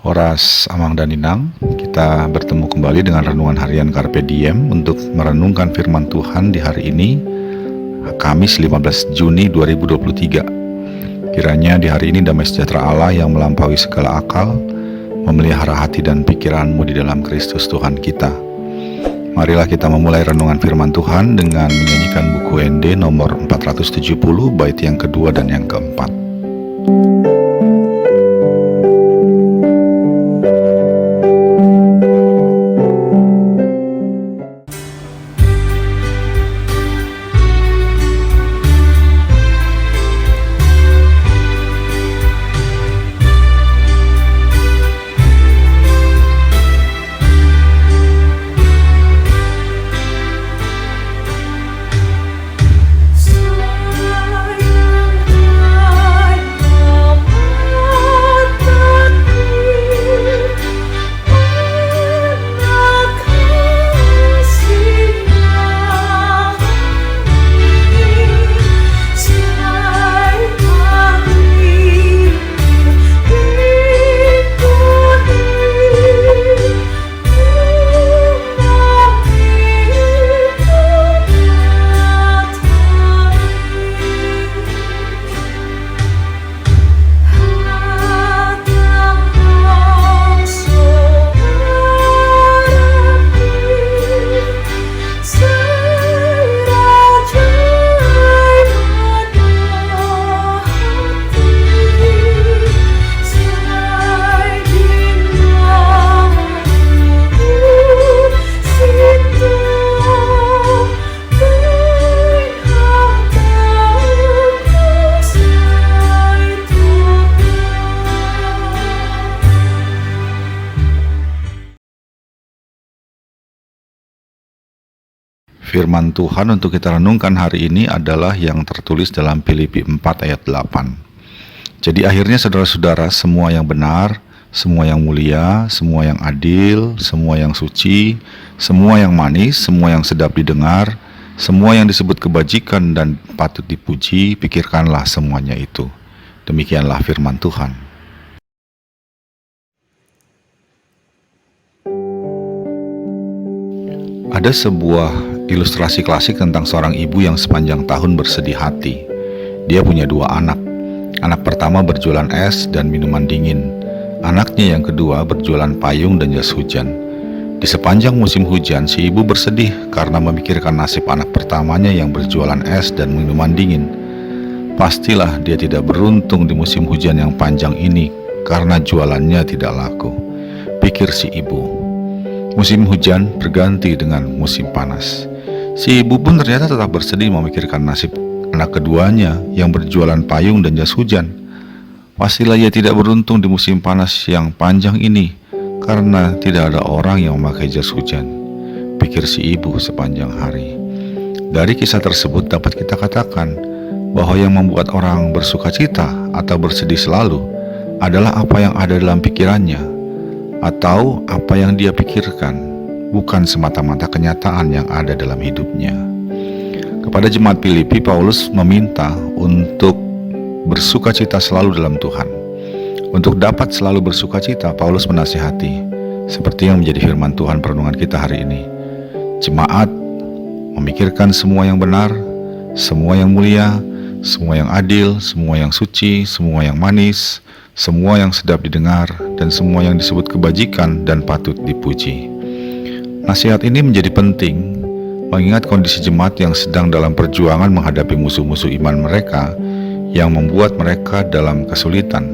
Horas, Amang dan Inang, kita bertemu kembali dengan renungan harian Carpe Diem untuk merenungkan firman Tuhan di hari ini, Kamis 15 Juni 2023. Kiranya di hari ini damai sejahtera Allah yang melampaui segala akal, memelihara hati dan pikiranmu di dalam Kristus Tuhan kita. Marilah kita memulai renungan firman Tuhan dengan menyanyikan buku ND nomor 470 bait yang kedua dan yang keempat. Firman Tuhan untuk kita renungkan hari ini adalah yang tertulis dalam Filipi 4 ayat 8. Jadi akhirnya saudara-saudara, semua yang benar, semua yang mulia, semua yang adil, semua yang suci, semua yang manis, semua yang sedap didengar, semua yang disebut kebajikan dan patut dipuji, pikirkanlah semuanya itu. Demikianlah firman Tuhan. Ada sebuah ilustrasi klasik tentang seorang ibu yang sepanjang tahun bersedih hati. Dia punya dua anak. Anak pertama berjualan es dan minuman dingin. Anaknya yang kedua berjualan payung dan jas hujan. Di sepanjang musim hujan, si ibu bersedih karena memikirkan nasib anak pertamanya yang berjualan es dan minuman dingin. Pastilah dia tidak beruntung di musim hujan yang panjang ini karena jualannya tidak laku, pikir si ibu. Musim hujan berganti dengan musim panas. Si ibu pun ternyata tetap bersedih memikirkan nasib anak keduanya yang berjualan payung dan jas hujan. Pastilah ia tidak beruntung di musim panas yang panjang ini karena tidak ada orang yang memakai jas hujan, pikir si ibu sepanjang hari. Dari kisah tersebut dapat kita katakan bahwa yang membuat orang bersuka cita atau bersedih selalu adalah apa yang ada dalam pikirannya atau apa yang dia pikirkan, bukan semata-mata kenyataan yang ada dalam hidupnya. Kepada jemaat Filipi, Paulus meminta untuk bersukacita selalu dalam Tuhan. Untuk dapat selalu bersukacita, Paulus menasihati, seperti yang menjadi firman Tuhan perenungan kita hari ini. Jemaat memikirkan semua yang benar, semua yang mulia, semua yang adil, semua yang suci, semua yang manis, semua yang sedap didengar, dan semua yang disebut kebajikan dan patut dipuji. Nasihat ini menjadi penting mengingat kondisi jemaat yang sedang dalam perjuangan menghadapi musuh-musuh iman mereka yang membuat mereka dalam kesulitan.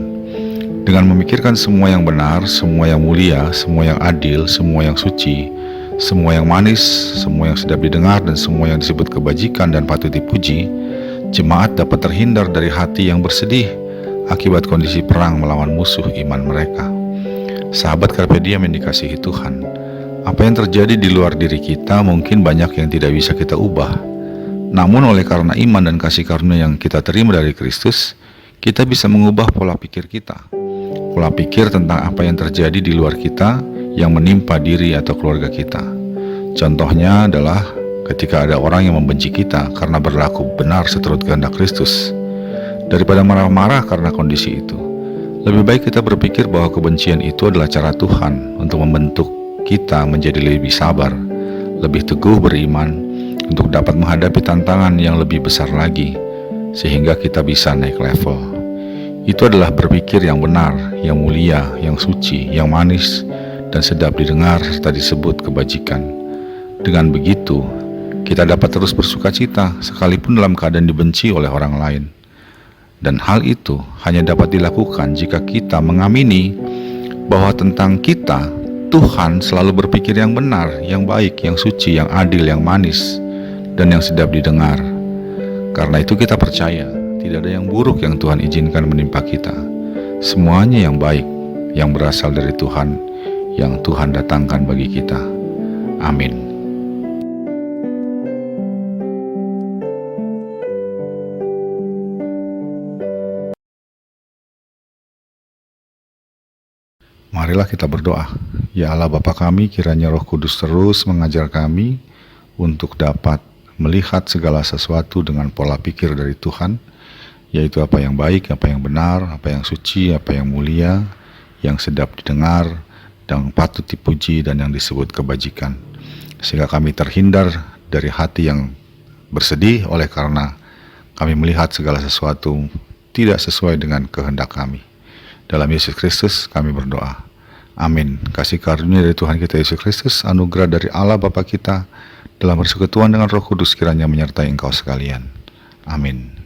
Dengan memikirkan semua yang benar, semua yang mulia, semua yang adil, semua yang suci, semua yang manis, semua yang sedap didengar, dan semua yang disebut kebajikan dan patut dipuji, jemaat dapat terhindar dari hati yang bersedih akibat kondisi perang melawan musuh iman mereka. Sahabat Carpe Diem yang dikasihi Tuhan, apa yang terjadi di luar diri kita mungkin banyak yang tidak bisa kita ubah. Namun oleh karena iman dan kasih karunia yang kita terima dari Kristus, kita bisa mengubah pola pikir kita. Pola pikir tentang apa yang terjadi di luar kita yang menimpa diri atau keluarga kita. Contohnya adalah ketika ada orang yang membenci kita karena berlaku benar seturut kehendak Kristus. Daripada marah-marah karena kondisi itu, Lebih baik kita berpikir bahwa kebencian itu adalah cara Tuhan untuk membentuk kita menjadi lebih sabar, lebih teguh beriman, untuk dapat menghadapi tantangan yang lebih besar lagi, sehingga kita bisa naik level. Itu adalah berpikir yang benar, yang mulia, yang suci, yang manis, dan sedap didengar serta disebut kebajikan. Dengan begitu, kita dapat terus bersuka cita sekalipun dalam keadaan dibenci oleh orang lain. Dan hal itu hanya dapat dilakukan jika kita mengamini bahwa tentang kita, Tuhan selalu berpikir yang benar, yang baik, yang suci, yang adil, yang manis, dan yang sedap didengar. Karena itu kita percaya tidak ada yang buruk yang Tuhan izinkan menimpa kita. Semuanya yang baik, yang berasal dari Tuhan, yang Tuhan datangkan bagi kita. Amin. Marilah kita berdoa. Ya Allah Bapa kami, kiranya Roh Kudus terus mengajar kami untuk dapat melihat segala sesuatu dengan pola pikir dari Tuhan, yaitu apa yang baik, apa yang benar, apa yang suci, apa yang mulia, yang sedap didengar, dan patut dipuji, dan yang disebut kebajikan. Sehingga kami terhindar dari hati yang bersedih oleh karena kami melihat segala sesuatu tidak sesuai dengan kehendak kami. Dalam Yesus Kristus kami berdoa. Amin. Kasih karunia dari Tuhan kita Yesus Kristus, anugerah dari Allah Bapa kita, dalam persekutuan dengan Roh Kudus kiranya menyertai engkau sekalian. Amin.